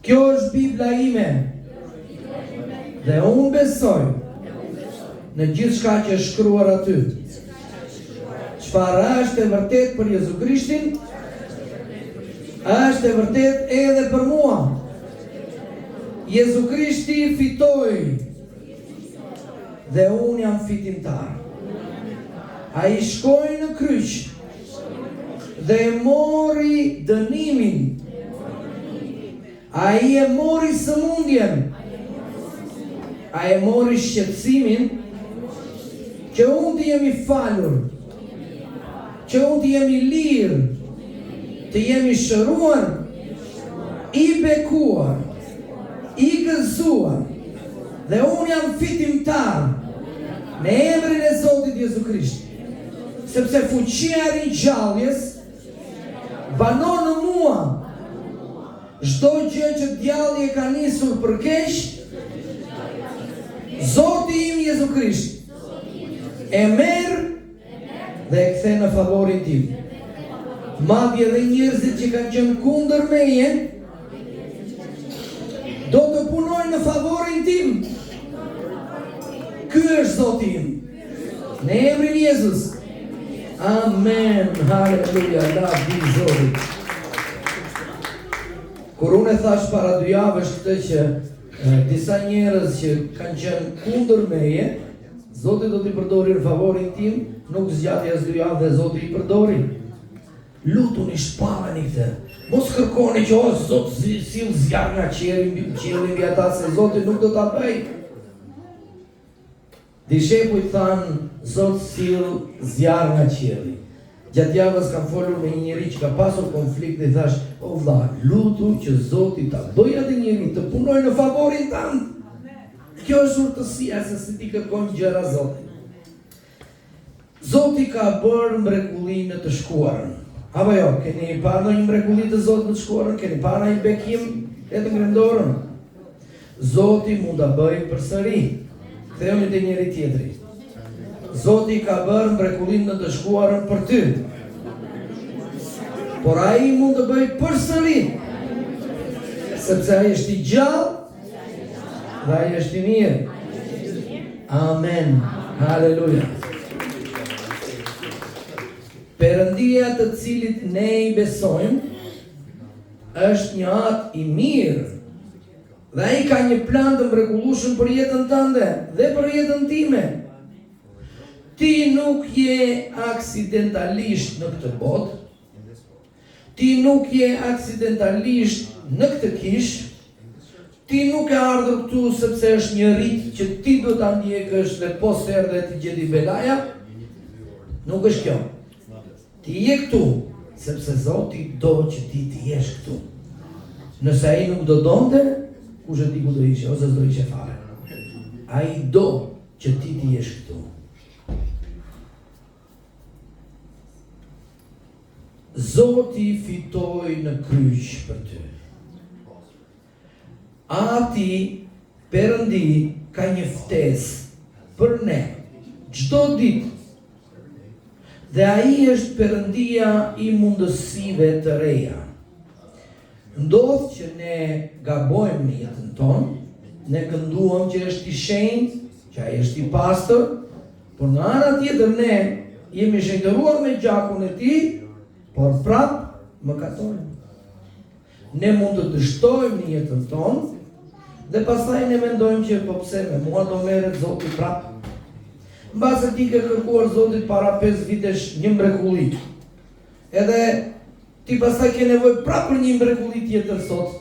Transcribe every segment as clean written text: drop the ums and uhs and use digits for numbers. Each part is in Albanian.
Kjo është Bibla ime. Dhe unë besoj në gjithë shka që është shkruar aty. Çfarë është e vërtet për Jezu Krishtin, është e vërtet edhe për mua. Jezu Krishti fitoi dhe unë jam fitimtar. Ai shkoi në kryq dhe e mori dënimin. Ai e mori sëmundjen. Ai e mori shqetësimin që unë të jemi falur, që unë të jemi lirë, të jemi shëruar, i bekuar, i gëzuar, dhe unë jam fitimtar në emrin e Zotit Jezu Krisht, sepse fuqia e ringjalljes banon në mua. Çdo gjë që djalli e ka nisur për keq, Zoti im Jezu Krisht e merr dhe e kthen në favorin tim. Madje edhe njerëzit që kanë qenë kundër meje do të punojnë në favorin tim. Ky është Zoti im. Në emrin e Jezus. Amen. Haleluja. Lavdi Zotit. Kur unë e thash para 2 javësh këtë që disa njerëz që kanë qenë kundër meje, Zoti do t'i përdori në favorin tim, nuk zgjati as 2 javë dhe Zoti i përdori. Lutuni, shpallani këtë. Mos kërkoni që Zot sill zjarr nga qielli mbi ata, se Zoti nuk do ta bëj. Dishepujt thanë, Zot sill zjarr nga qielli. Gjatë javës kam folur me një njeri që ka pasur konflikt dhe thash, o vlla, lutu që Zoti ta bëj atë njeri të punojë në favorin tënd. Kjo është urtësia, se si ti kërkon gjëra Zotit. Zoti ka bërë mrekullinë të shkuarën. Apo jo, keni parë ndonjë mrekulli të Zotit të shkuarën? Keni parë një bekim e të ngrëndorën? Zoti mund ta bëjë përsëri. Kthehemi te njëri tjetri. Zoti ka bërë mrekullinë të shkuarën për ty. Por ai mund të bëjë përsëri. Sepse ai është i gjallë dhe ai është i mirë. Amen. Haleluja. Perëndia të cilit ne i besojmë është një atë i mirë. Dhe ai ka një plan të mrekullueshëm për jetën tënde dhe për jetën time. Ti nuk je aksidentalisht në këtë botë. Ti nuk je aksidentalisht në këtë kishë. Ti nuk e ardhur këtu sepse është një rit që ti do ta ndjekësh dhe pos erdhe ti gjeti belaja. Nuk është kjo. Ti je këtu sepse Zoti do që ti të jesh këtu. Nëse ai nuk do donte, kush e di ku do ishe, ose s'do ishe fare. Ai do që ti të jesh këtu. Zoti fitoi në kryq për ty. Ati Perëndi ka një ftesë për ne çdo ditë. Dhe ai është Perëndia i mundësive të reja. Ndodh që ne gabojmë në jetën tonë, ne kënduam që është i shenjtë, që ai është i pastër, por nga ana tjetër ne jemi shenjtëruar me gjakun e tij, por prap mëkatojmë. Ne mund të dështojmë në jetën tonë dhe pastaj ne mendojmë që po pse me mua do merret Zoti prap. Mbase ti ke kërkuar Zotit para 5 vitesh një mrekulli. Edhe ti pastaj ke nevojë prapë për një mrekulli tjetër sot.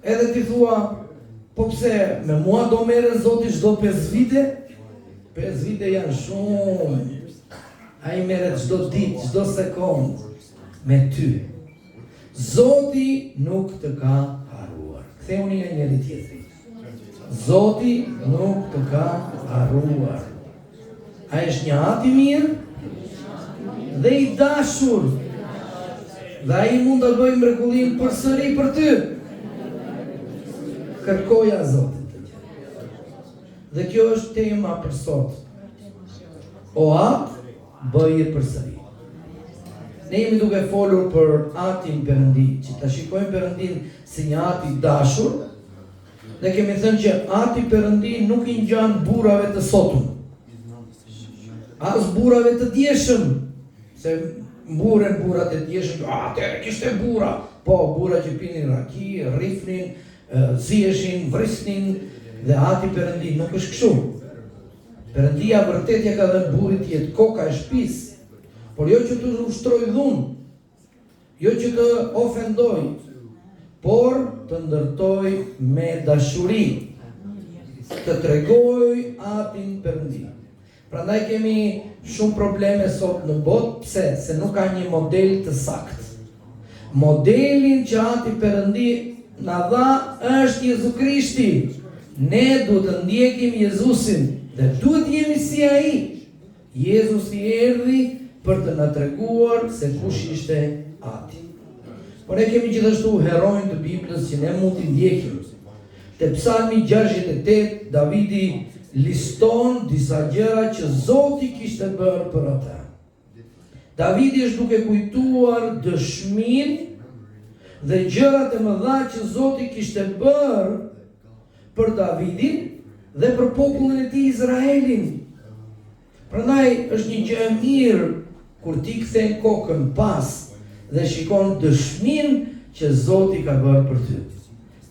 Edhe ti thua, po pse me mua do merret Zoti çdo 5 vite? 5 vite janë shumë. Ai merret çdo ditë, çdo sekond me ty. Zoti nuk të ka haruar. Ktheuni nga njëri tjetri. Zoti nuk të ka haruar. Ai është një Ati mirë dhe i dashur. Dhe ai mund të bëjë mrekullinë përsëri për ty. Kërkoja Zotit. Dhe kjo është tema për sot. O Atë, bëje përsëri. Ne jemi duke folur për atin Perëndi, që ta shikojmë Perëndin si një ati dashur, dhe kemi thënë që ati Perëndi nuk I ngjan burrave të sotëm, as burrave të djeshëm, se mburen burrat e djeshëm, atëherë kishte burra, po burra që pinin raki, rrifnin, ziheshin, vrisnin, dhe ati Perëndi nuk është kështu. Perëndia vërtet ja ka dhënë burrit jetë koka e shtëpisë, por jo që të ushtroj dhunë, jo që të ofendoj, por të ndërtoj me dashuri, të tregoj atin Perëndi. Prandaj kemi shumë probleme sot në botë, pse? Se nuk ka një model të saktë. Modelin që ati Perëndi na dha është Jezu Krishti. Ne duhet të ndjekim Jezusin dhe duhet jemi si ai. Jezusi erdhi për të na treguar se kush ishte ati. Por ne kemi gjithashtu herojnë të Biblës që ne mund t'i ndjekim. Te Psalmi 68, Davidi liston disa gjëra që Zoti kishte bërë për ata. Davidi është duke kujtuar dëshminë dhe gjërat e mëdha që Zoti kishte bërë për Davidin dhe për popullin e tij Izraelin. Prandaj është një gjë e mirë kur ti kthen kokën pas dhe shikon dëshminë që Zoti ka bërë për ty.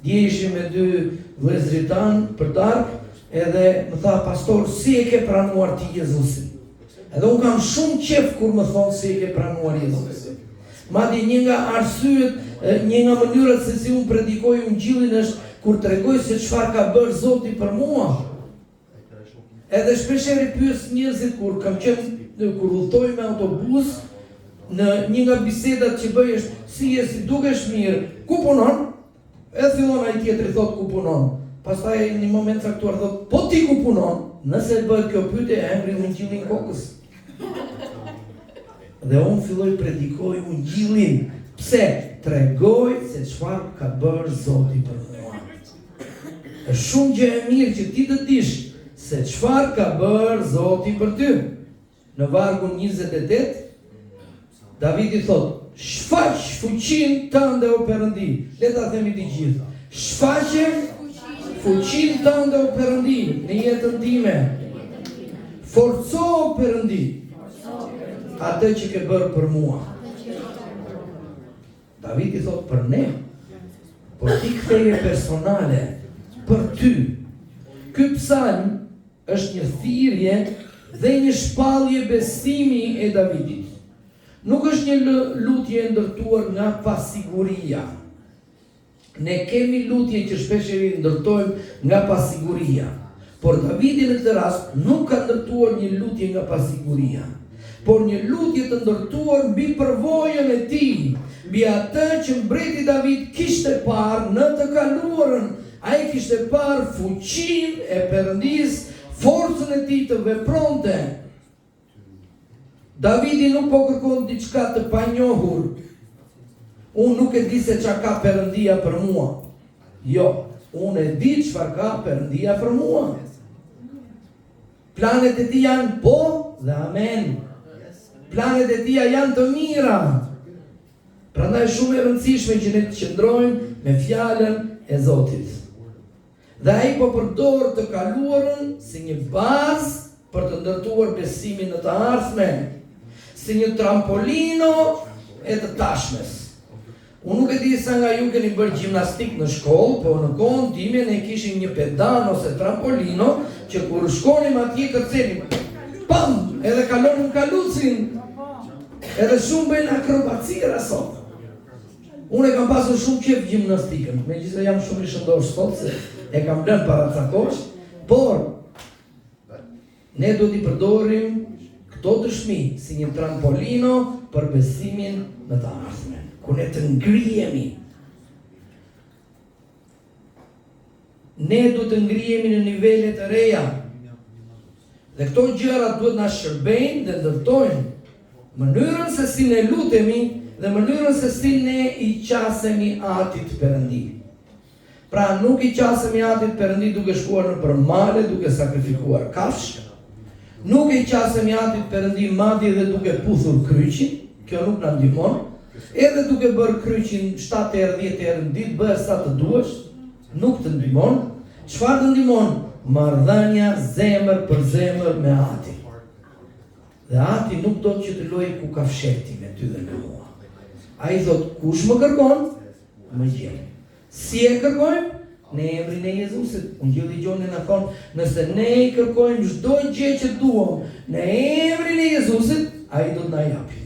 Dje ishim me dy vëllezërit tanë për darkë, edhe më tha, pastor, si e ke pranuar ti Jezusin? Edhe unë kam shumë qef kur më thonë si e ke pranuar Jezusin. Madje një nga arsyet, një nga mënyrat se si unë predikoj ungjillin është kur tregoj se çfarë ka bërë Zoti për mua. Edhe shpeshherë pyes njerëzit kur kam qenë kur udhtoj me autobus, në një nga bisedat që bëj është si je, si dukesh mirë, ku punon? E fillon ai tjetri thot ku punon. Pastaj në një moment caktuar thot, po ti ku punon? Nëse bëhet kjo pyetje, emri ungjillin kokës. Dhe unë filloj predikoj ungjillin. Pse? Tregoj se çfarë ka bërë Zoti për mua. Është shumë gjë e mirë që ti të dish se çfarë ka bërë Zoti për ty. Në vargun 28, Davidi thot, shfaq fuqinë tënde o Perëndi. Le ta themi të gjithë. Shfaqe fuqinë tënde o Perëndi në jetën time. Forco o Perëndi atë që ke bërë për mua. Davidi thot për ne, por ti ktheje personale për ty. Ky psalm është një thirrje dhe një shpallje besimi e Davidit. Nuk është një lutje ndërtuar nga pasiguria. Ne kemi lutje që shpeshherë ndërtojmë nga pasiguria. Por Davidi në këtë rast nuk ka ndërtuar një lutje nga pasiguria, por një lutje të ndërtuar mbi përvojën e tij, mbi atë që mbreti David kishte parë në të kaluarën. Ai kishte parë fuqinë e Perëndis, forcën e tij të vepronte. Davidi nuk po kërkon diçka të panjohur. Unë nuk e di se çka ka Perëndia për mua. Jo, unë e di çfarë ka Perëndia për mua. Planet e tij janë po dhe amen. Planet e tij janë të mira. Prandaj shumë e rëndësishme që ne të qëndrojmë me fjalën e Zotit. Dhe ai po përdor të kaluarën si një bazë për të ndërtuar besimin në të ardhmen, si një trampolino e të tashmes. Unë nuk e di sa nga ju keni bërë gjimnastik në shkollë, po në kohën time ne kishim një pedan ose trampolino që kur shkonim atje kërcenim, pam, edhe kalonim kalucin, edhe shumë bëjnë akrobacira sot. Unë e kam pasur shumë qef gjimnastikën, megjithëse jam shumë I shëndosh sot se e kam lënë para ca kohësh, por ne do t'i përdorim këto dëshmi si një trampolino për besimin në të ardhmen, ku ne të ngrihemi. Ne do të ngrihemi në nivele të reja. Dhe këto gjëra duhet na shërbejnë dhe ndërtojnë mënyrën se si ne lutemi dhe mënyrën se si ne I qasemi atit Perëndi. Pra nuk I qasemi atit Perëndi duke shkuar në përmale, duke sakrifikuar kafshë. Nuk I qasemi atit Perëndi madje dhe duke puthur kryqin. kjo nuk na ndihmon. Edhe duke bërë kryqin 7 herë, 10 herë në ditë, bëhe sa të duash, nuk të ndihmon. Çfarë të ndihmon? Marrëdhënia zemër për zemër me Ati. Dhe Ati nuk do që të lojë ku ka fsheti me ty dhe me mua. Ai thot, kush më kërkon, më gjen. Si e kërkojmë? Në emrin e Jezusit. Ungjilli Gjoni na thon, nëse ne i kërkojmë çdo gjë që duam në emrin e Jezusit, ai do të na japë.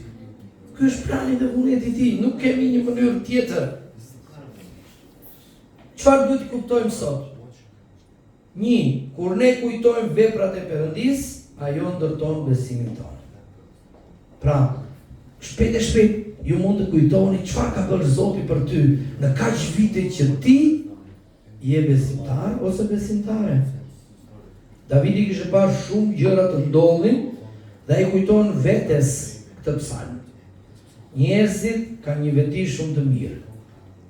Ky është plani dhe vullneti i tij, nuk kemi një mënyrë tjetër. Çfarë duhet të kuptojmë sot? Kur ne kujtojmë veprat e Perëndis, ajo ndërton besimin tonë. Pra, shpejt e shpejt ju mund të kujtoni çfarë ka bërë Zoti për ty në kaq vite që ti je besimtar ose besimtare. Davidi kishte parë shumë gjëra të ndodhin dhe ai kujton vetes këtë psalm. Njerëzit kanë një veti shumë të mirë.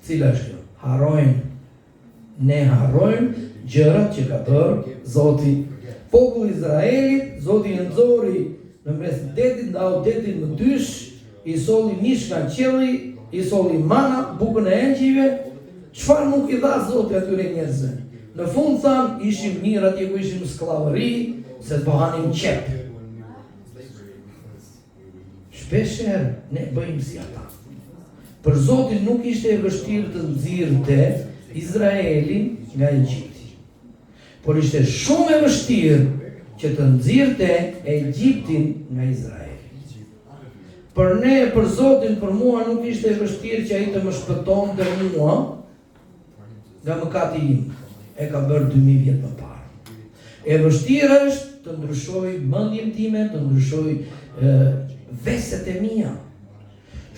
Cila është kjo? Harrojnë. Ne harrojmë gjërat që ka bërë Zoti. Populli i Izraelit, Zoti i nxori në mes detit, ndau detin në dysh, i solli mish nga qielli, i solli mana, bukën e engjëjve. Çfarë nuk i dha Zoti atyre njerëzve? Në fund thanë, ishim mirë atje ku ishim sklavëri, se të hanim qep. Shpeshherë ne bëjmë si ata. Për Zotin nuk ishte e vështirë të nxirrte Izraelin nga Egjipti. Por ishte shumë e vështirë që të nxirrte Egjiptin nga Izraeli. Për ne, për Zotin, për mua nuk ishte e vështirë që ai të më shpëtonte mua nga mëkati im. E ka bërë 2000 vjet më parë. E vështirë është të ndryshoj mendjen time, të ndryshoj veset e mia.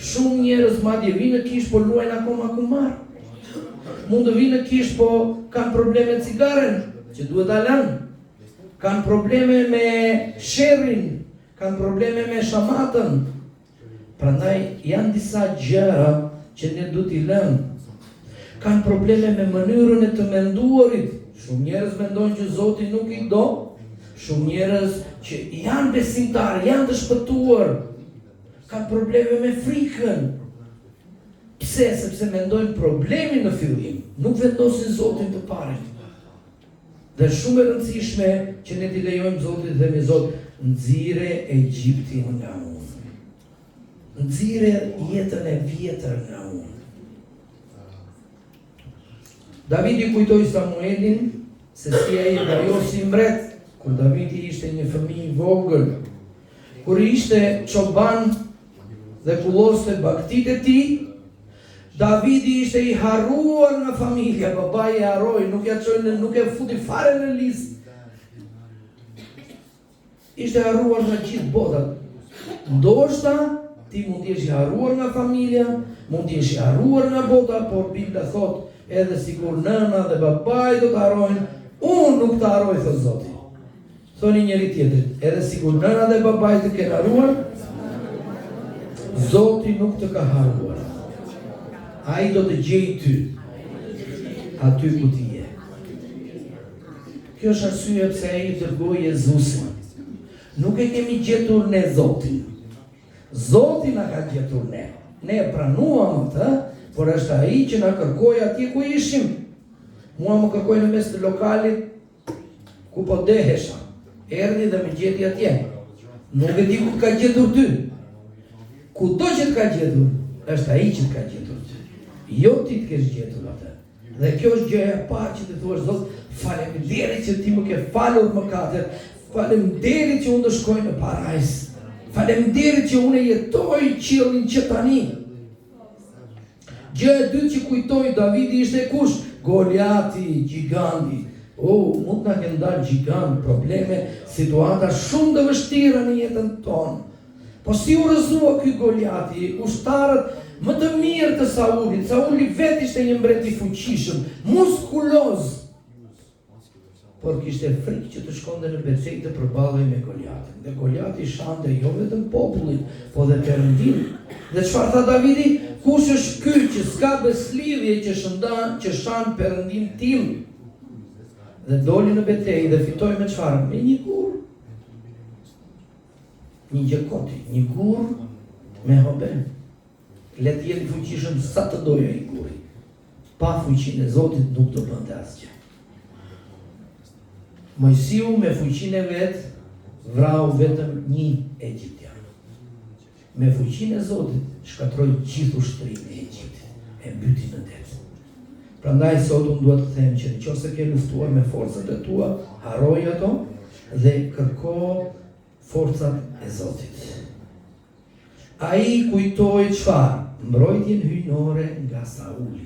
Shumë njerëz madje vinë në kish po luajnë akoma kumar. Mund të vinë në kish po kanë probleme me cigaren, që duhet ta lënë. Kanë probleme me sherrin, kanë probleme me shamatën. Prandaj janë disa gjëra që ne duhet i lëmë. Kanë probleme me mënyrën e të menduarit. Shumë njerëz mendojnë që Zoti nuk i do. Shumë njerëz që janë besimtarë, janë të shpëtuar, kanë probleme me frikën. Pse? Sepse mendojnë problemin në fillim, nuk vendosin Zotin të parë. Dhe shumë e rëndësishme që ne t'i lejojmë Zotit dhe me Zot, nxirre Egjiptin nga unë. Nxirre jetën e vjetër nga unë. Davidi kujtoi Samuelin se si ai dajosi mbret, kur Davidi ishte një fëmijë i vogël, kur ishte çoban dhe kulloste baktit e tij. Davidi ishte i harruar nga familja, babai e harroi, nuk e futi fare në listë. Ishte harruar nga gjithë botat. Ndoshta ti mund të jesh i harruar nga familja, mund të jesh i harruar nga bota, por Bibla thot, edhe sikur nëna dhe babai do të harrojnë, unë nuk të harroj, thot Zoti. Thoni njëri tjetrit, edhe sikur nëna dhe babai të kenë harruar, Zoti nuk të ka harruar. Ai do të gjejë ty, aty ku ti je. Kjo është arsye pse ai i dërgoi Jezusin. Nuk e kemi gjetur ne Zotin. Zoti na ka gjetur ne. Ne e pranuam atë, por është ai që na kërkoi atje ku ishim. Mua më kërkoi në mes të lokalit ku po dehesha. Erdhi dhe më gjeti atje. Nuk e di ku ka gjetur ty. Kudo që të ka gjetur, është ai që të ka gjetur ty. Jo ti të kesh gjetur atë. Dhe kjo është gjëja e parë që të thuash, Zot, faleminderit që ti më ke falur mëkatet. Faleminderit që unë do shkoj në parajs. Faleminderit që unë jetoj qiellin që tani. Gjë e dytë që kujtoi Davidi ishte kush? Goliati, giganti. Mund na kenë dalë gjigant, probleme, situata shumë të vështira në jetën tonë. Po si u rrëzua ky Goliati, ushtarët më të mirë të Saulit. Sauli vetë ishte një mbret i fuqishëm, muskuloz. Por kishte frikë që të shkonte në betejë të përballej me Goliatin. Dhe Goliati shante jo vetëm popullin, po dhe Perëndin. Dhe çfarë tha Davidi? Kush është ky që s'ka beslidhje që shan Perëndin tim? Dhe doli në betejë dhe fitoi me çfarë? Me një gur. Një gjekoti, një gur me hoben. Le të jeni fuqishëm sa të doja i kuri. Pa fuqinë e Zotit nuk do bënte asgjë. Mojsiu me fuqinë e vet vrau vetëm një egjiptian. Me fuqinë e Zotit shkatroi gjithë ushtrinë e Egjiptit, e mbyti në det. Prandaj sot unë duhet të them që nëse ke luftuar me forcat e tua, harroj ato dhe kërko forcat e Zotit. Ai kujtoi çfarë? Mbrojtjen hyjnore nga Sauli.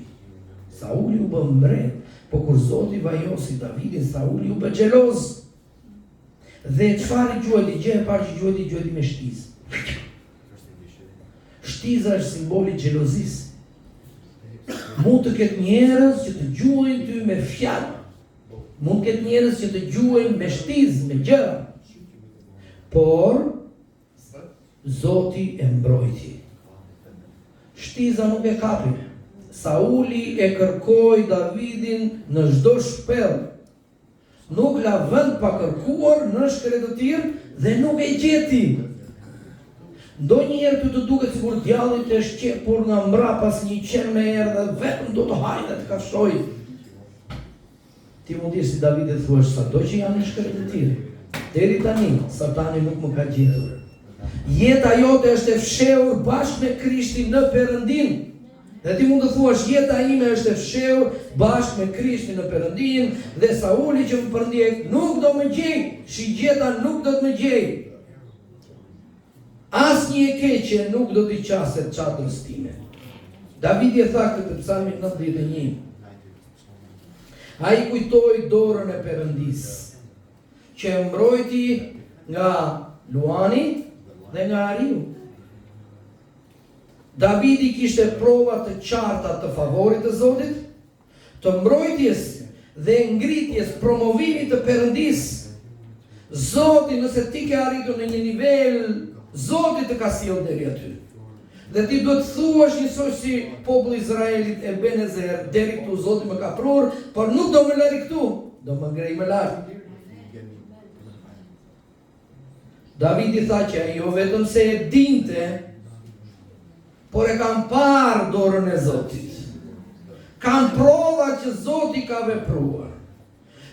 Sauli u bë mbret, po kur Zoti vajosi Davidin, Sauli u bë xheloz. Dhe çfarë gjuheti? Gjë e parë që gjuheti me shtizë. Shtiza është simboli i xhelozisë. Mund të ketë njerëz që të gjuajnë ty me fjalë. Mund të ketë njerëz që të gjuajnë me shtizë, me gjëra. Por Zoti e mbrojti. Shtiza nuk e kapi. Sauli e kërkoi Davidin në çdo shpellë. Nuk la vend pa kërkuar në shkret të tjerë dhe nuk e gjeti. Ndonjëherë ty të duket sikur djalli të shqepur nga mbrapas një qen me erë dhe vetëm do të hajë dhe të kafshoj. Ti mund të jesh si Davidi dhe thuash sado që janë në shkret të tjerë. Deri tani Satani nuk më ka gjetur. Jeta jote është e fshehur bashkë me Krishtin në Perëndin. Dhe ti mund të thuash jeta ime është e fshehur bashkë me Krishtin në Perëndin dhe Sauli që më përndjek nuk do më gjej, shigjeta nuk do të më gjej. Asnjë e keqe nuk do t'i qaset çadrës time. Davidi e tha këtë në Psalmin 91. Ai kujtoi dorën e Perëndis, që e mbrojti nga luani dhe nga ariu. Davidi kishte prova të qarta të favorit të Zotit, të mbrojtjes dhe ngritjes, promovimit të Perëndis. Zoti, nëse ti ke arritur në një nivel, Zoti të ka sjellë deri aty. Dhe ti do të thuash njësoj si populli i Izraelit e Benezer, deri këtu Zoti më ka prur, por nuk do më lëri këtu, do më ngrej më lart. Davidi tha që ai jo vetëm se e dinte, por e kam parë dorën e Zotit. Kam prova që Zoti ka vepruar.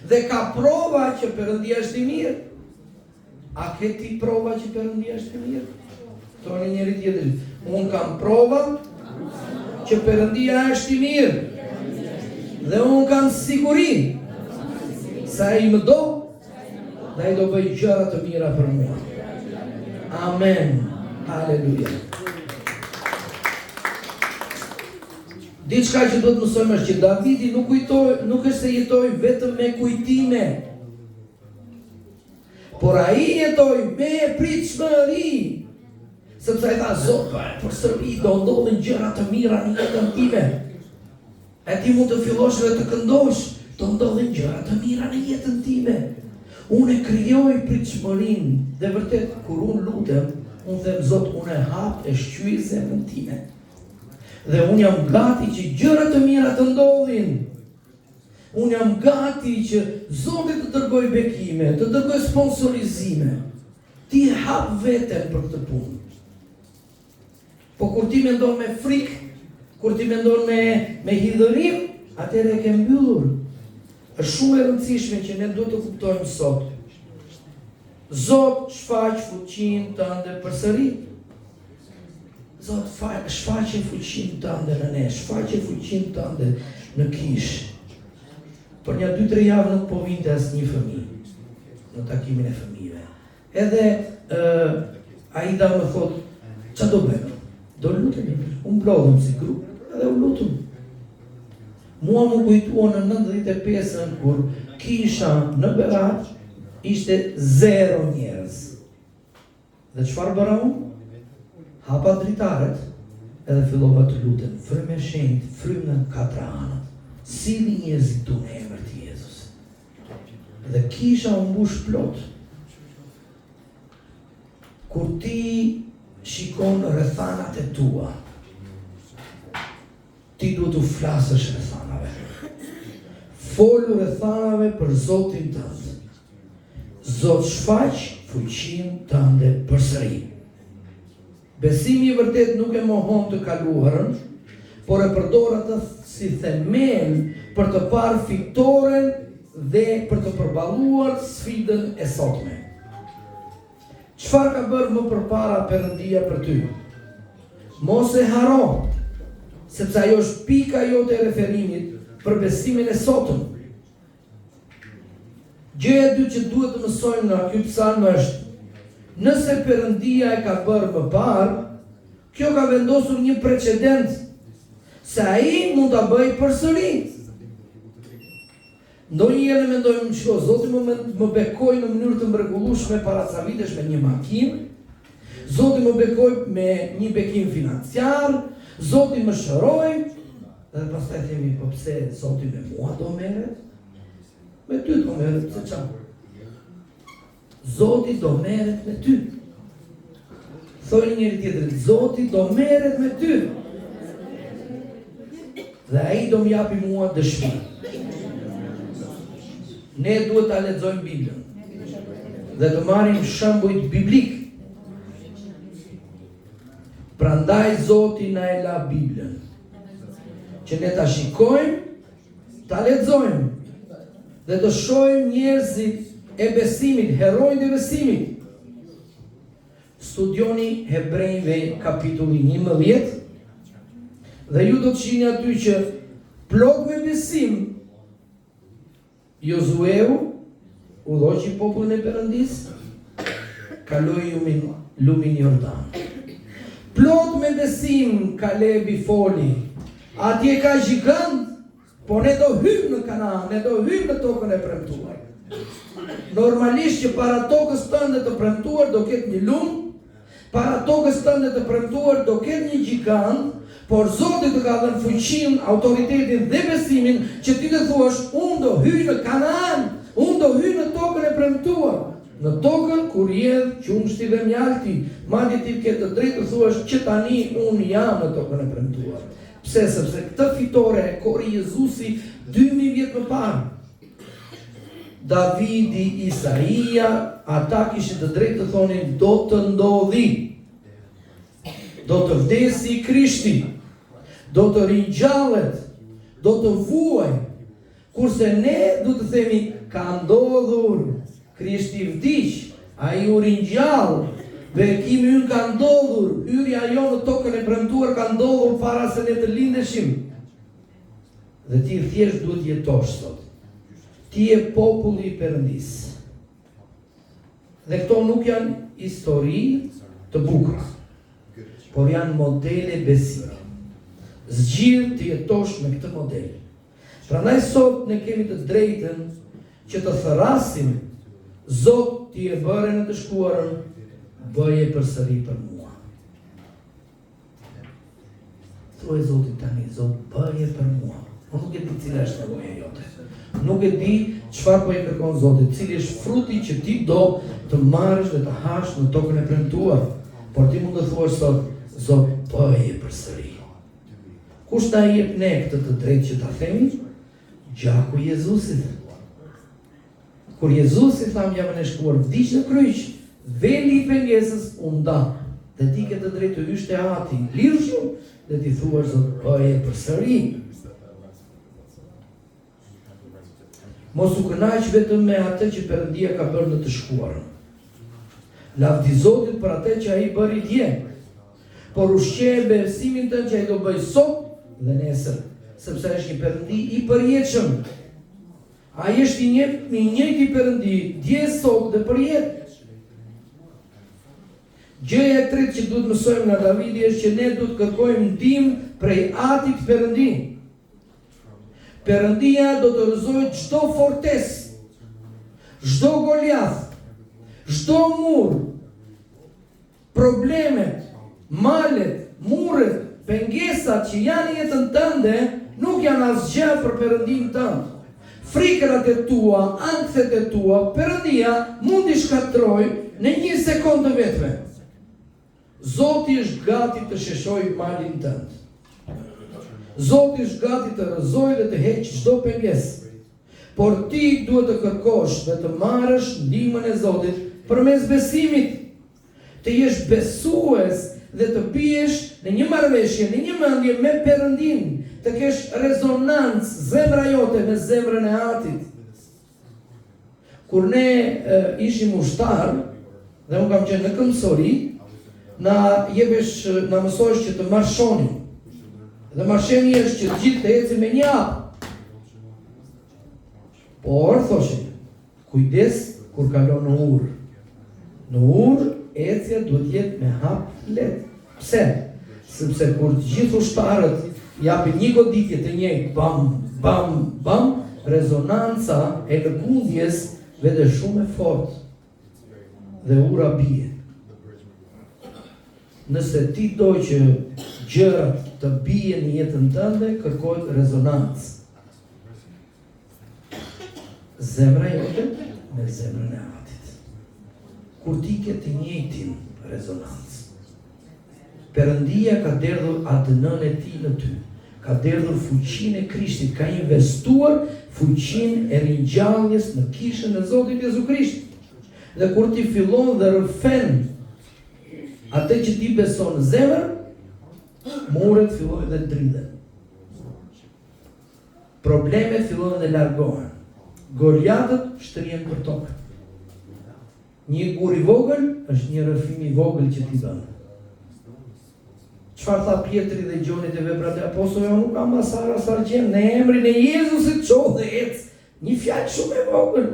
Dhe ka prova që Perëndia është i mirë. A ke ti prova që Perëndia është i mirë? Thoni njëri tjetrit, unë kam prova që Perëndia është i mirë. Dhe unë kam siguri se ai më do dhe ai do bëj gjëra të mira për mua. Amen. Haleluja. Diçka që do të mësojmë është që Davidi nuk është se jetoi vetëm me kujtime, por ai jetoi me pritshmëri, sepse ai tha Zot, përsëri do ndodhin gjëra të mira në jetën time. E ti mund të fillosh dhe të këndosh, do ndodhin gjëra të mira në jetën time. Unë e krijoj pritshmërinë dhe vërtet kur unë lutem, unë them Zot, unë e hap e shqyj zemrën time. Dhe unë jam gati që gjëra të mira të ndodhin. Unë jam gati që Zoti të dërgoj bekime, të dërgoj sponsorizime. Ti e hap veten për këtë punë. Po kur ti mendon me frikë, kur ti mendon me hidhërim, atëherë e ke mbyllur. Është shumë e rëndësishme që ne duhet të kuptojmë sot. Zot shfaq fuqinë tënde përsëri. Zot shfaqe fuqinë tënde në ne, shfaqe fuqinë tënde në kishë. Për një 2-3 javë nuk po vinte asnjë fëmijë në takimin e fëmijëve. Edhe Aida më thot, ç'a do bëjmë? Do lutemi. Unë mblodhem si grup, edhe u lutëm. Mua më kujtua në 95-ën kur kisha në Berat ishte 0 njerëz. Dhe çfarë bëra unë? Hapa dritaret edhe fillova të lutem. Frymë e shenjtë, frymë në 4 anët. Silli njerëzit tu në emër të Jezus. Dhe kisha u mbush plot. Kur ti shikon rrethanat e tua, ti duhet të flasësh rrethanave. Folu rrethanave për Zotin tënd. Zot shfaq fuqinë tënde përsëri. Besimi I vërtet nuk e mohon të kaluarën, por e përdor atë si themel për të parë fitoren dhe për të përballuar sfidën e sotme. Çfarë ka bërë më përpara Perëndia për ty? Mos e haro, sepse ajo është pika jote e referimit për besimin e sotëm. Gjëja e dytë që duhet të mësojmë nga ky psalm është: nëse Perëndia e ka bërë më parë, kjo ka vendosur një precedent se ai mund ta bëjë përsëri. Ndonjëherë mendojmë që Zoti më bekoi në mënyrë të mrekullueshme para ca vitesh me një makinë, Zoti më bekoi me një bekim financiar, Zoti më shëroi, dhe pastaj themi, po pse Zoti me mua do merret? Me ty do merret, pse çfarë? Zoti do merret me ty. Thoni njëri tjetrit, Zoti do merret me ty. Dhe ai do më japi mua dëshmi. Ne duhet ta lexojmë Biblën dhe të marrim shembuj biblik. Prandaj Zoti na e la Biblën, që ne ta shikojmë, ta lexojmë dhe të shohim njerëzit e besimit, heronjtë e besimit. Studioni Hebrejve kapitulli 11 dhe ju do të shihni aty që plot me besim Jozueu udhëzoqi popullin e Perëndisë, kaloi lumin Jordan. Plot me besim Kalebi foli, atje ka gjigant, po ne do hyjmë në Kanaan, ne do hyjmë në tokën e premtuar. Normalisht që para tokës tënde të premtuar do ketë një lum, para tokës tënde të premtuar do ketë një gjigant, por Zoti të ka dhënë fuqinë, autoritetin dhe besimin që ti të thuash, unë do hyj në Kanaan, unë do hyj në tokën e premtuar. Në tokën kur jedh qumshti dhe mjalti, madje ti ke të drejtë të thuash që tani unë jam në tokën e premtuar. Pse? Sepse këtë fitore e kori Jezusi 2000 vjet më parë. Davidi, Isaia, ata kishin të drejtë të thonin do të ndodhi. Do të vdesi Krishti, do të ringjallet, do të vuaj, kurse ne du të themi ka ndodhur, Krishti vdiq, ai u ringjall, bekimi ynë ka ndodhur, hyrja jo në tokën e premtuar ka ndodhur para se ne të lindeshim. Dhe ti thjesht duhet jetosh sot. Ti je populli I Perëndisë. Dhe këto nuk janë histori të bukura, por janë modele besimi. Zgjidh të jetosh me këtë model. Prandaj sot ne kemi të drejtën që të thërasim, Zot ti e bëre në të shkuarën, bëje përsëri për mua. Thuaj Zotit tani, Zot bëje për mua. Unë nuk e di cila është nevoja jote. Nuk e di çfarë po I kërkon Zoti, cili është fruti që ti do të marrësh dhe të hash në tokën e premtuar. Por ti mund të thuash sot, Zot bëje përsëri. Kush na jep ne këtë të drejtë që ta themi? Gjaku I Jezusit. Kur Jezusi thamë javën e shkuar, vdiq në kryq, veli I pengesës u nda, dhe ti ke të drejtë të hysh te Ati, lirshëm, dhe ti thuash Zot bëje përsëri. Mos u kënaq vetëm me atë që Perëndia ka bërë në të shkuarën. Lavdi Zotit për atë që ai bëri dje, por ushqeje besimin tënd që ai do bëj sot dhe nesër, sepse është një Perëndi I përjetshëm. Ai është I njëjti Perëndi, dje, sot dhe përjet. Gjëja e tretë që duhet mësojmë nga Davidi është që ne duhet kërkojmë ndihmë prej Atit Perëndi. Perëndia do të rrëzojë çdo fortesë, çdo Goliath, çdo mur, problemet, malet, murret, pengesat që janë në jetën tënde nuk janë asgjë për Perëndin tënd. Frikërat e tua, ankthet e tua, Perëndia mund I shkatrojë në 1 sekondë vetme. Zoti është gati të sheshojë malin tënd. Zoti është gati të rrëzojë dhe të heqë çdo pengesë. Por ti duhet të kërkosh dhe të marrësh ndihmën e Zotit përmes besimit. Të jesh besues dhe të biesh në një marrëveshje, në një mendje me Perëndin, të kesh rezonancë zemra jote me zemrën e Atit. Kur ne ishim ushtar, dhe unë kam qenë në këmbësori, na mësohesh që të marshonim. Dhe marshemi është që gjithë të ecim me një hap. Por, thoshin, kujdes kur kalon në urë. Në urë, ecja duhet jetë me hap lehtë. Pse? Sepse kur të gjithë ushtarët japin një goditje të njëjtë, bam, bam, bam, rezonanca e lëkundjes vete shumë e fortë. Dhe ura bie. Nëse ti doj që gjërat të bie në jetën tënde, kërkohet rezonancë. Zemra jote me zemrën e Atit. Kur ti ke të njëjtin rezonancë. Perëndia ka derdhur ADN-n e tij në ty. Ka derdhur fuqinë e Krishtit, ka investuar fuqinë e ringjalljes në kishën e Zotit Jezu Krisht. Dhe kur ti fillon dhe rëfen atë që ti beson në zemër, muret fillojnë dhe dridhen. Problemet fillojnë dhe largohen. Goliatët shtrien për tokë. Një gur i vogël është një rrëfim i vogël që ti bën. Çfarë tha Pietri dhe Gjoni te Veprat e Apostujve? Nuk kam asar argjend, në emrin e Jezusit çoj dhe ec. Një fjalë shumë e vogël.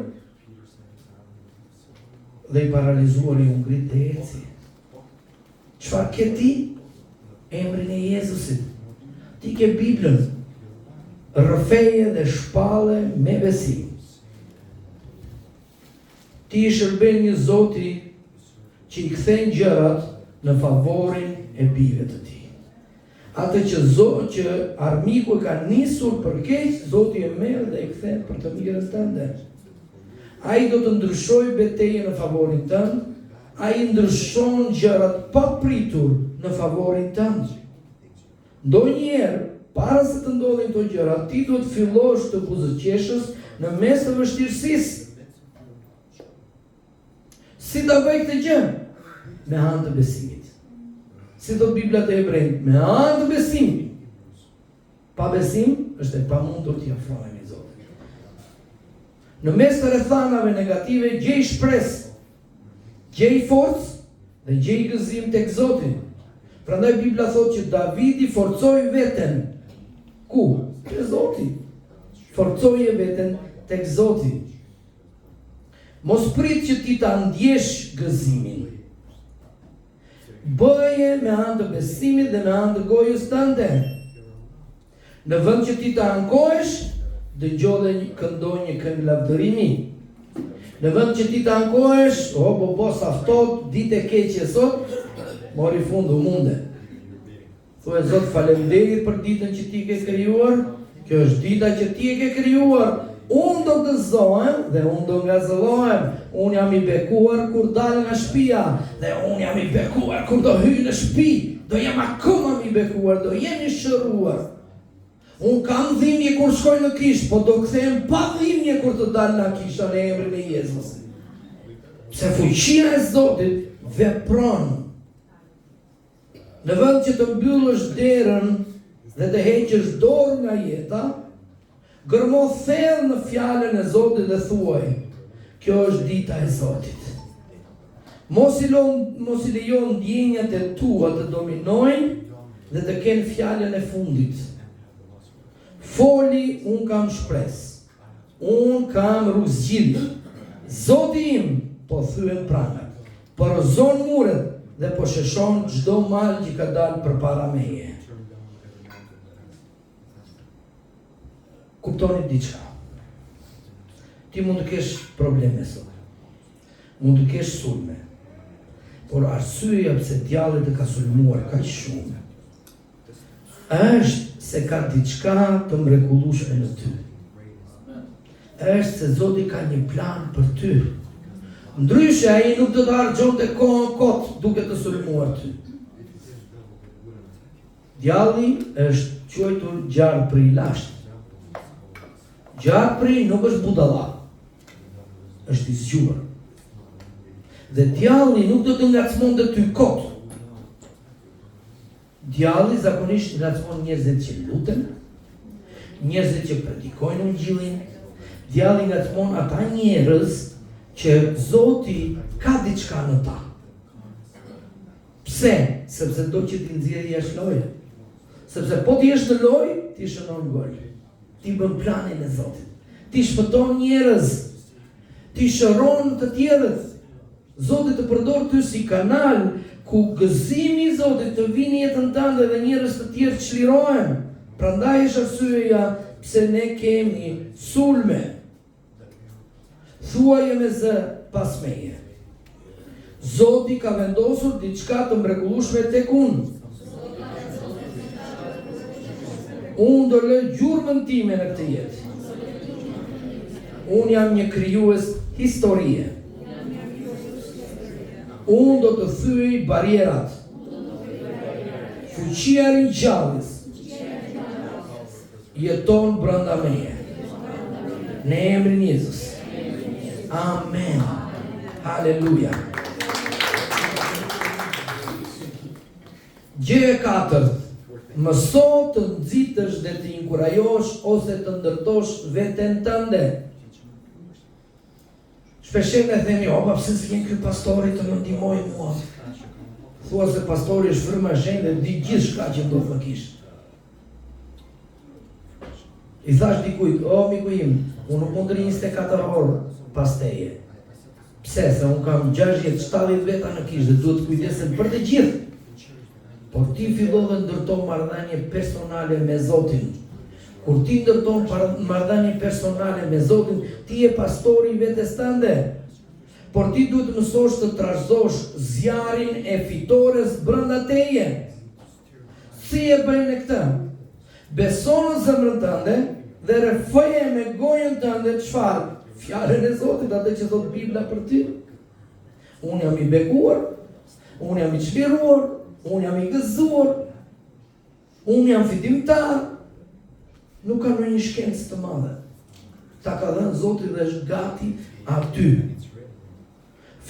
Dhe i paralizuar i ngrit dhe eci. Çfarë ke ti? Emrin e Jezusit. Ti ke Biblën. Rrëfeje dhe shpalle me besim. Ti i shërben një Zoti që i kthen gjërat në favorin e bijve të tij. Atë që armiku e ka nisur për keq, Zoti e merr dhe e kthen për të mirën tënde. Ai do të ndryshojë betejën në favorin tënd, ai ndryshon gjërat pa pritur në favorin tënd. Ndonjëherë, para se të ndodhin këto gjëra, ti duhet fillosh të buzëqeshës në mes të vështirësisë. Si ta bëj këtë gjë? Me anë të besimit. Si thot Bibla te Hebrejt, me anë të besimit. Pa besim është e pamundur t'i afrohemi Zotit. Në mes të rrethanave negative gjej shpresë, gjej forcë dhe gjej gëzim tek Zoti. Prandaj Bibla thot që Davidi forcoi veten. Ku? Te Zoti. Forcoje veten tek Zoti. Mos prit që ti ta ndjesh gëzimin. Bëje me anë të besimit dhe me anë të gojës tënde. Në vend që ti ta ankohesh, dëgjoj dhe këndoj një këngë lavdërimi. Në vend që ti ta ankohesh, saftot, ditë e keqe sot, mori fund u munde. Thuaj Zot, faleminderit për ditën që ti ke krijuar. Kjo është dita që ti e ke krijuar. Unë do të zohem dhe unë do ngazëllohem. Unë jam i bekuar kur dal nga shtëpia dhe unë jam i bekuar kur do hyj në shtëpi. Do jem akoma i bekuar, do jem i shëruar. Unë kam dhimbje kur shkoj në kishë, po do kthehem pa dhimbje kur të dal nga kisha në emrin e Jezusit. Se fuqia e Zotit vepron. Në vend që të mbyllësh derën dhe të heqësh dorë nga jeta, gërmo thellë në fjalën e Zotit dhe thuaj, kjo është dita e Zotit. Mos i lejon ndjenjat e tua të dominojnë dhe të kenë fjalën e fundit. Foli, unë kam shpresë. Unë kam rrugëzgjidhje. Zoti im po thyen prangat. Porozon muret dhe po sheshon çdo mal që ka dalë përpara meje. Kuptoni diçka. Ti mund të kesh probleme sot. Mund të kesh sulme. Por arsyeja pse djalli të ka sulmuar kaq shumë është se ka diçka të mrekullueshme në ty. Është se Zoti ka një plan për ty. Ndryshe ai nuk do të harxhonte kohën kot duke të sulmuar ty. Djalli është quajtur gjarë për i lashtë. Gjarpri nuk është budalla, është i zgjuar. Dhe djalli nuk do të ngacmonte ty kot. Djalli zakonisht ngacmon njerëzit që luten, njerëzit që predikojnë ungjillin, djalli ngacmon ata njerëz që Zoti ka diçka në ta. Pse? Sepse do që ti nxjerrë jashtë loje. Sepse po ti jesh në lojë, ti shënon gol. Ti bën planin e Zotit. Ti shpëton njerëz. Ti shëron të tjerët. Zoti të përdor ty si kanal ku gëzimi i Zotit të vinë në jetën tënde dhe njerëz të tjerë të çlirohen. Prandaj është arsyeja pse ne kemi sulme. Thuaje me zë pas meje. Zoti ka vendosur diçka të mrekullueshme tek unë. Unë do lë gjurmën time në këtë jetë. Unë jam një krijues historie. Unë do të thyej barierat. Fuqia e ringjalljes jeton brenda meje. Në emrin e Jezus. Amen. Haleluja. Gjë e katërt. Mëso të nxitësh dhe të inkurajosh ose të ndërtosh veten tënde. Shpeshherë ne themi, pa pse s'vjen ky pastori të më ndihmojë mua. Thua se pastori është fryma e shenjtë dhe di gjithçka që do të kish. I thash dikujt, miku im, unë nuk mund të rri 24 orë pas teje. Pse? Se unë kam 60-70 veta në kishë dhe duhet të kujdesem për të gjithë. Por ti fillove ndërto marrëdhënie personale me Zotin. Kur ti ndërton marrëdhënie personale me Zotin, ti je pastori i vetes tënde. Por ti duhet të mësosh të trashëgosh zjarrin e fitores brenda teje. Si e bëjnë këtë? Beso në zemrën tënde dhe refoje me gojën tënde çfarë? Fjalën e Zotit, atë që thot Bibla për ty. Unë jam i bekuar, unë jam i çliruar, unë jam i gëzuar, unë jam fitimtar. Nuk ka ndonjë shkencë të madhe. Ta ka dhënë Zoti dhe është gati aty.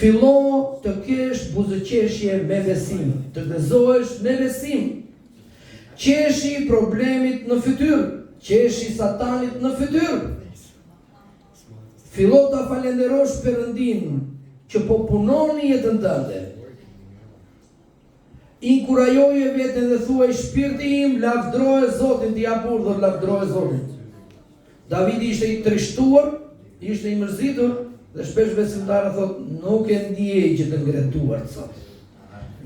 Fillo të kesh buzëqeshje me besim, të gëzohesh me besim. Qeshi problemit në fytyrë, qeshi satanit në fytyrë. Fillo ta falenderosh Perëndin që po punon në jetën tënde. Inkurajoje veten dhe thuaj, shpirti im lavdroje Zotin, ti jap urdhër lavdroje Zotin. Davidi ishte i trishtuar, ishte i mërzitur dhe shpesh besimtarët thotë, nuk e ndjej që të ngretuar sot.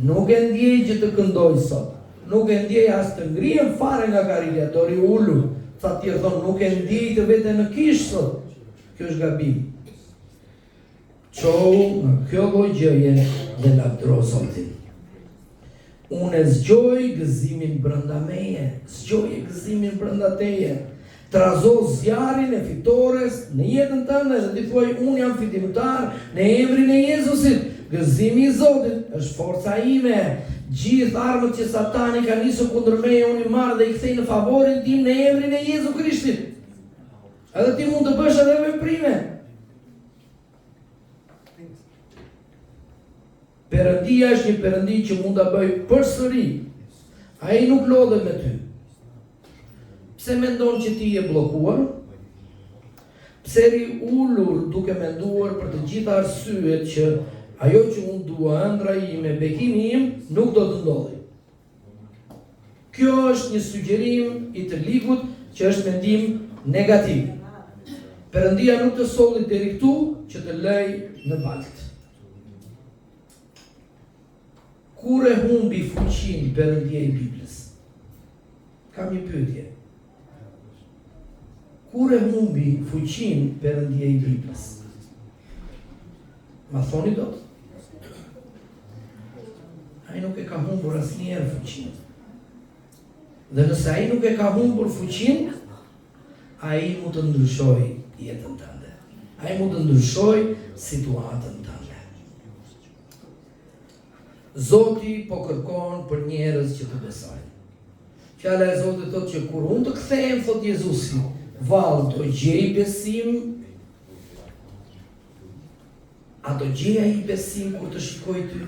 Nuk e ndjej që të këndoj sot. Nuk e ndjej as të ngrihem fare nga karikatori ulur. Sa tjerë thonë, nuk e ndjej të vete në kishë sot. Kjo është gabim. Qohu në kjo gjëje dhe lavdro Zotin. Unë zgjoj gëzimin brenda meje, zgjoj gëzimin brenda teje. Trazo zjarrin e fitores në jetën tënde dhe ti thuaj, unë jam fitimtar në emrin e Jezusit. Gëzimi i Zotit është forca ime. Gjithë armët që Satani ka nisur kundër meje, unë i marr dhe i kthej në favorin tim në emrin e Jezu Krishtit. Edhe ti mund të bësh edhe veprime. Perëndia është një Perëndi që mund ta bëj përsëri. Ai nuk lodhet me ty. Pse mendon që ti je bllokuar? Pse ri ulur duke menduar për të gjitha arsyet që ajo që unë dua, ëndra ime, bekimi im, nuk do të ndodhi. Kjo është një sugjerim i të ligut që është mendim negativ. Perëndia nuk të solli deri këtu që të lej në baltë. Kur e humbi fuqinë Perëndia i Biblës? Kam një pyetje. Kur e humbi fuqinë Perëndia i Biblës? Ma thoni dot? Ai nuk e ka humbur asnjëherë fuqinë. Dhe nëse ai nuk e ka humbur fuqinë, ai mund të ndryshojë jetën tënde. Ai mund të ndryshojë situatën tënde. Zoti po kërkon për njerëz që të besojnë. Fjala e Zotit thotë që kur unë të kthehem, thot Jezusi, vallë do gjej besim. A do gjej ai besim kur të shikoj ty?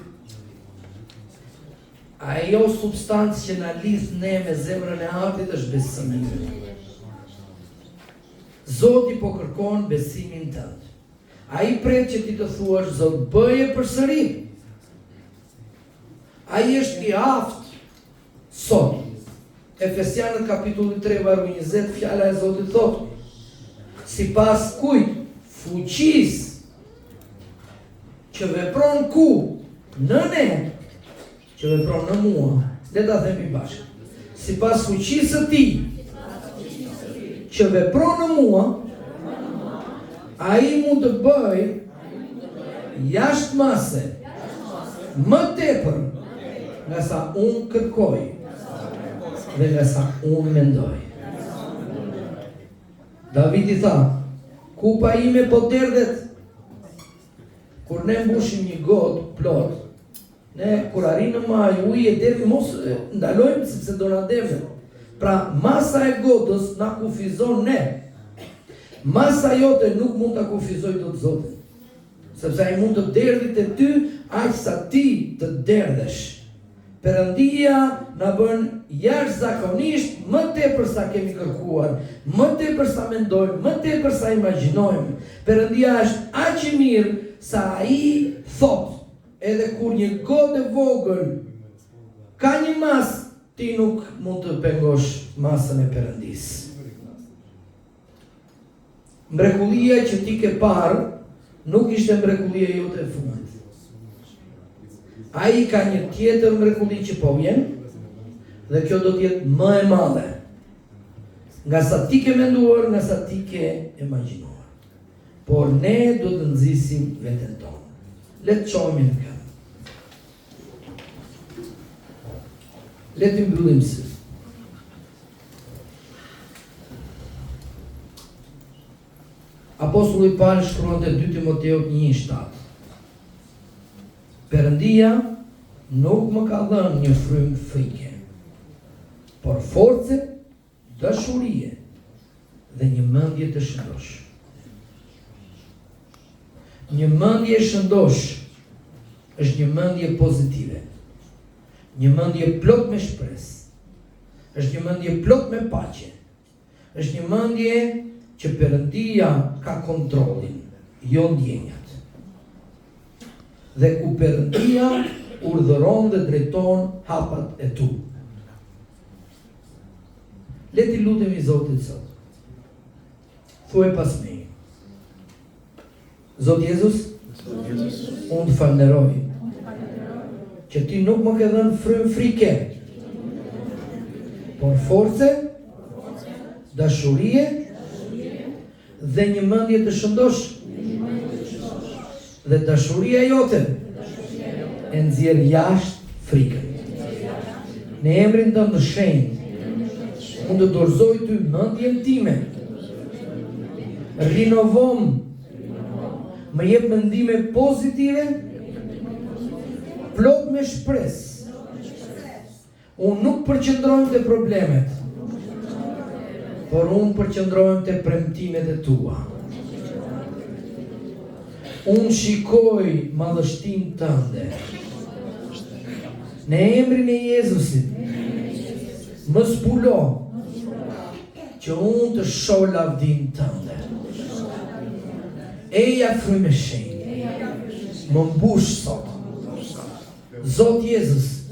Ajo substancë që na lidh ne me zemrën e Atit është besimi. Zoti po kërkon besimin tënd. Ai pret që ti të thuash Zot bëje përsëri. Ai është i aftë sot. Efesianët kapitulli 3 vargu 20 fjala e Zotit thotë: sipas kujt? Fuqisë që vepron ku? Në ne, që vepron në mua. Le ta themi bashkë. Sipas fuqisë së Tij që vepron në mua, ai mund të bëj jashtëmase më tepër nga sa unë kërkoj dhe nga sa unë mendoj. Davidi tha, kupa ime po derdhet. Kur ne mbushim një gotë plot, ne kur arrim në maj ujë e derdhi mos ndalojmë sepse do na derdhet. Pra masa e gotës na kufizon ne. Masa jote nuk mund ta kufizoj dot Zotin. Sepse ai mund të derdhit te ty aq sa ti të derdhesh. Perëndia na bën jashtëzakonisht më tepër sa kemi kërkuar, më tepër sa mendojmë, më tepër sa imagjinojmë. Perëndia është aq i mirë sa ai thot, edhe kur një gotë e vogël ka një masë, ti nuk mund të pengosh masën e Perëndisë. Mrekullia që ti ke parë nuk ishte mrekullia jote e fundit. Ai ka një tjetër mrekulli që po vjen, dhe kjo do të jetë më e madhe nga sa ti ke menduar, nga sa ti ke imagjinuar. Por ne do të nxisim veten tonë. Le të çohemi në këmbë. Le të mbyllim sy. Apostulli Paul shkruan te 2 Timoteut 1:7. Perëndia nuk më ka dhënë një frymë frike, por force, dashurie dhe një mendje të shëndosh. Një mendje shëndosh është një mendje pozitive, një mendje plot me shpresë, është një mendje plot me paqe, është një mendje që Perëndia ka kontrollin, jo ndjenjat. Dhe ku Perëndia urdhëron dhe drejton hapat e tu. Le t'i lutemi Zotit sot. Thuaj pas meje. Zot Jezus, unë të falenderoj që ti nuk më ke dhënë frymë frike, por force, dashurie dhe një mendje të shëndosh. Dhe dashuria jote e nxjerr jashtë frikën. Në emrin tënd të shenjtë, unë të dorëzoj ty mendjen time. Rinovom, më jep mendime pozitive, plot me shpresë. Unë nuk përqendrohem te problemet, por unë përqendrohem te premtimet e tua. Unë shikoj madhështinë tënde. Në emrin e Jezusit, më zbulo që unë të shoh lavdinë tënde. Eja frymë e shenjtë, më mbush sot. Zot Jezus,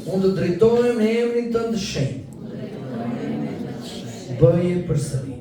unë të drejtohem në emrin tënd të shenjtë. Bëje përsëri.